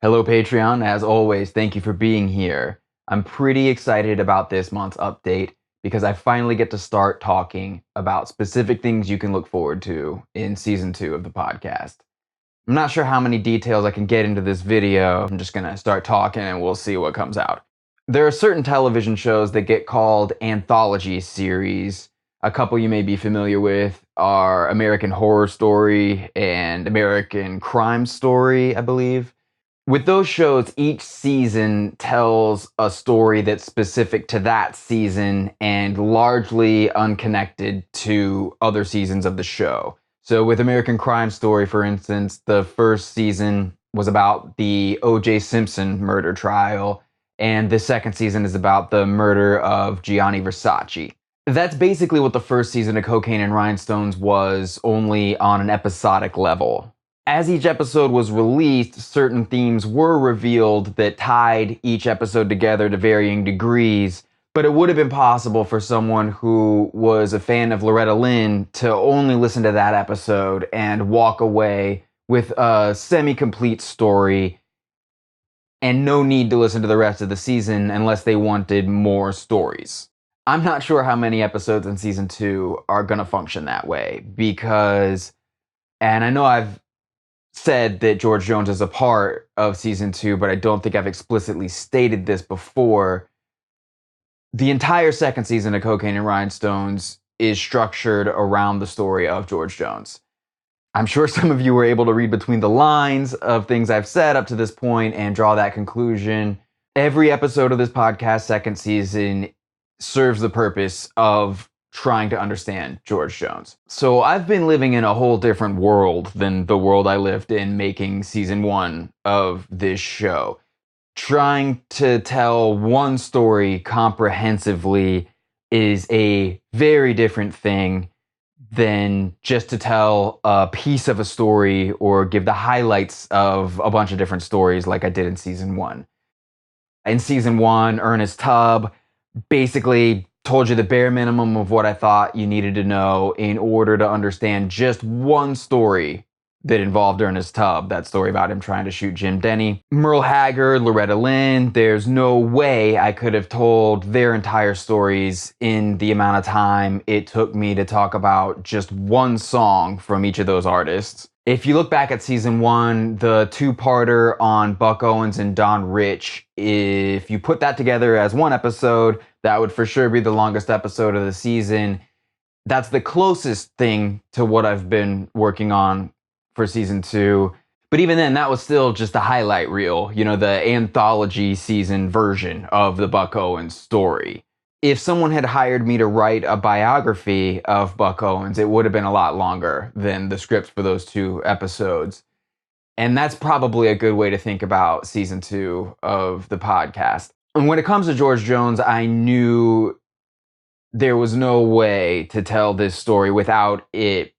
Hello, Patreon. As always, thank you for being here. I'm pretty excited about this month's update because I finally get to start talking about specific things you can look forward to in season 2 of the podcast. I'm not sure how many details I can get into this video. I'm just gonna start talking and we'll see what comes out. There are certain television shows that get called anthology series. A couple you may be familiar with are American Horror Story and American Crime Story, I believe. With those shows, each season tells a story that's specific to that season and largely unconnected to other seasons of the show. So with American Crime Story, for instance, the first season was about the O.J. Simpson murder trial, and the second season is about the murder of Gianni Versace. That's basically what the first season of Cocaine and Rhinestones was, only on an episodic level. As each episode was released, certain themes were revealed that tied each episode together to varying degrees, but it would have been possible for someone who was a fan of Loretta Lynn to only listen to that episode and walk away with a semi-complete story and no need to listen to the rest of the season unless they wanted more stories. I'm not sure how many episodes in season 2 are going to function that way because, and I know I've said that George Jones is a part of season 2, but I don't think I've explicitly stated this before. The entire second season of Cocaine and Rhinestones is structured around the story of George Jones. I'm sure some of you were able to read between the lines of things I've said up to this point and draw that conclusion. Every episode of this podcast, second season, serves the purpose of trying to understand George Jones. So I've been living in a whole different world than the world I lived in making season 1 of this show. Trying to tell one story comprehensively is a very different thing than just to tell a piece of a story or give the highlights of a bunch of different stories like I did in season 1. In season 1, Ernest Tubb basically told you the bare minimum of what I thought you needed to know in order to understand just one story that involved Ernest Tubb, that story about him trying to shoot Jim Denny. Merle Haggard, Loretta Lynn, there's no way I could have told their entire stories in the amount of time it took me to talk about just one song from each of those artists. If you look back at season 1, the two-parter on Buck Owens and Don Rich, if you put that together as one episode, that would for sure be the longest episode of the season. That's the closest thing to what I've been working on for season 2. But even then, that was still just a highlight reel, the anthology season version of the Buck Owens story. If someone had hired me to write a biography of Buck Owens, it would have been a lot longer than the scripts for those 2 episodes. And that's probably a good way to think about season 2 of the podcast. And when it comes to George Jones, I knew there was no way to tell this story without it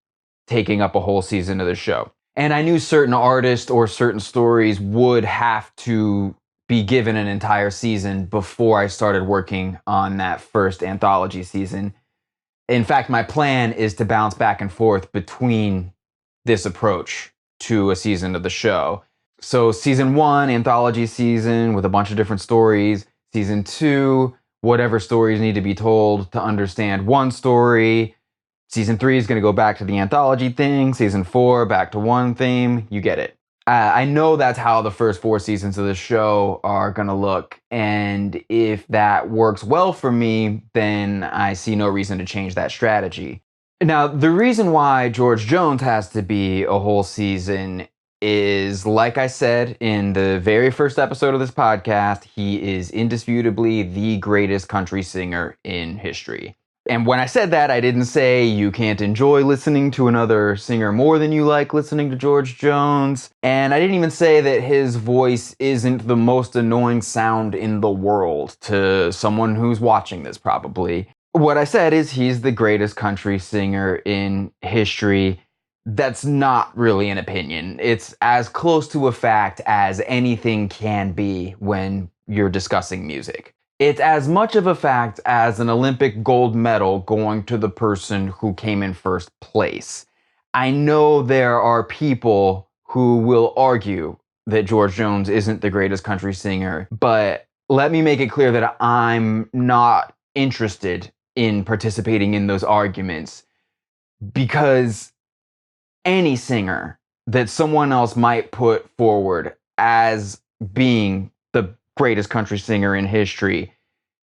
taking up a whole season of the show. And I knew certain artists or certain stories would have to be given an entire season before I started working on that first anthology season. In fact, my plan is to bounce back and forth between this approach to a season of the show. So season 1, anthology season with a bunch of different stories. Season 2, whatever stories need to be told to understand one story. Season 3 is going to go back to the anthology thing. Season 4, back to one theme. You get it. I know that's how the first 4 seasons of the show are going to look. And if that works well for me, then I see no reason to change that strategy. Now, the reason why George Jones has to be a whole season is, like I said in the very first episode of this podcast, he is indisputably the greatest country singer in history. And when I said that, I didn't say you can't enjoy listening to another singer more than you like listening to George Jones. And I didn't even say that his voice isn't the most annoying sound in the world to someone who's watching this probably. What I said is he's the greatest country singer in history. That's not really an opinion. It's as close to a fact as anything can be when you're discussing music. It's as much of a fact as an Olympic gold medal going to the person who came in first place. I know there are people who will argue that George Jones isn't the greatest country singer, but let me make it clear that I'm not interested in participating in those arguments, because any singer that someone else might put forward as being the greatest country singer in history,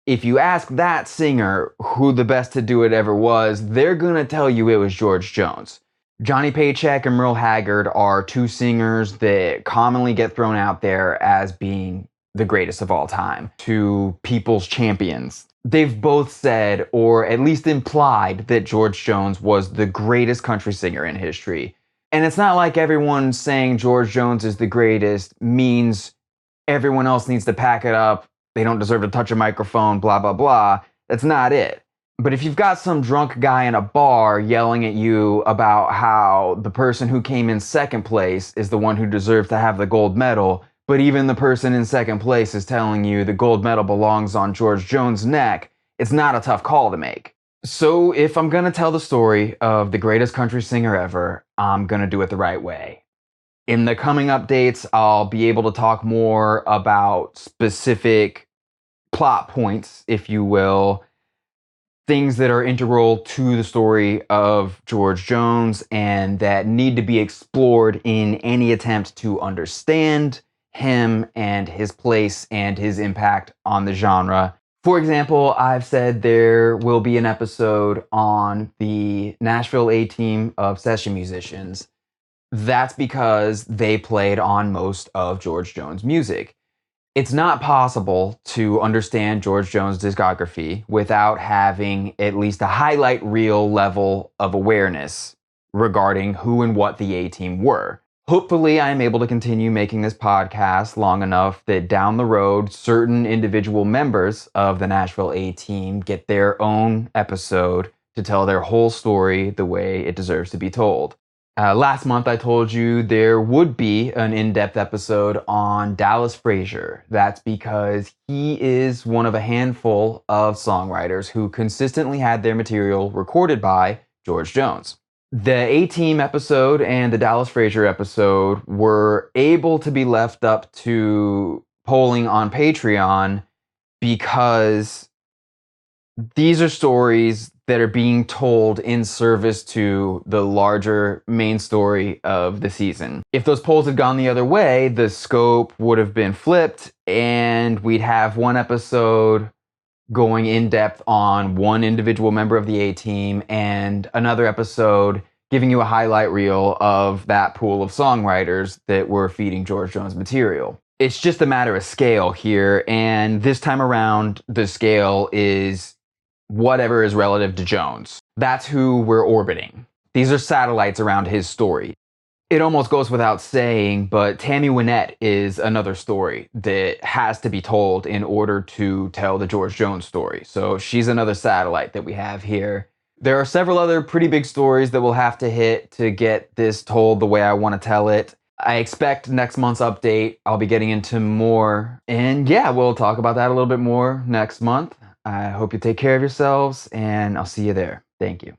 if you ask that singer who the best to do it ever was, they're going to tell you it was George Jones. Johnny Paycheck and Merle Haggard are two singers that commonly get thrown out there as being the greatest of all time, two people's champions. They've both said, or at least implied, that George Jones was the greatest country singer in history. And it's not like everyone saying George Jones is the greatest means everyone else needs to pack it up, they don't deserve to touch a microphone, blah, blah, blah. That's not it. But if you've got some drunk guy in a bar yelling at you about how the person who came in second place is the one who deserves to have the gold medal, but even the person in second place is telling you the gold medal belongs on George Jones' neck, it's not a tough call to make. So if I'm going to tell the story of the greatest country singer ever, I'm going to do it the right way. In the coming updates, I'll be able to talk more about specific plot points, if you will, things that are integral to the story of George Jones and that need to be explored in any attempt to understand him and his place and his impact on the genre. For example, I've said there will be an episode on the Nashville A-Team of session musicians. That's because they played on most of George Jones' music. It's not possible to understand George Jones' discography without having at least a highlight reel level of awareness regarding who and what the A-Team were. Hopefully, I am able to continue making this podcast long enough that down the road, certain individual members of the Nashville A-Team get their own episode to tell their whole story the way it deserves to be told. Last month, I told you there would be an in-depth episode on Dallas Frazier. That's because he is one of a handful of songwriters who consistently had their material recorded by George Jones. The A-Team episode and the Dallas Frazier episode were able to be left up to polling on Patreon because these are stories that are being told in service to the larger main story of the season. If those polls had gone the other way, the scope would have been flipped and we'd have one episode going in depth on one individual member of the A-Team and another episode giving you a highlight reel of that pool of songwriters that were feeding George Jones material. It's just a matter of scale here, and this time around, the scale is whatever is relative to Jones. That's who we're orbiting. These are satellites around his story. It almost goes without saying, but Tammy Wynette is another story that has to be told in order to tell the George Jones story. So she's another satellite that we have here. There are several other pretty big stories that we'll have to hit to get this told the way I want to tell it. I expect next month's update, I'll be getting into more. And yeah, we'll talk about that a little bit more next month. I hope you take care of yourselves, and I'll see you there. Thank you.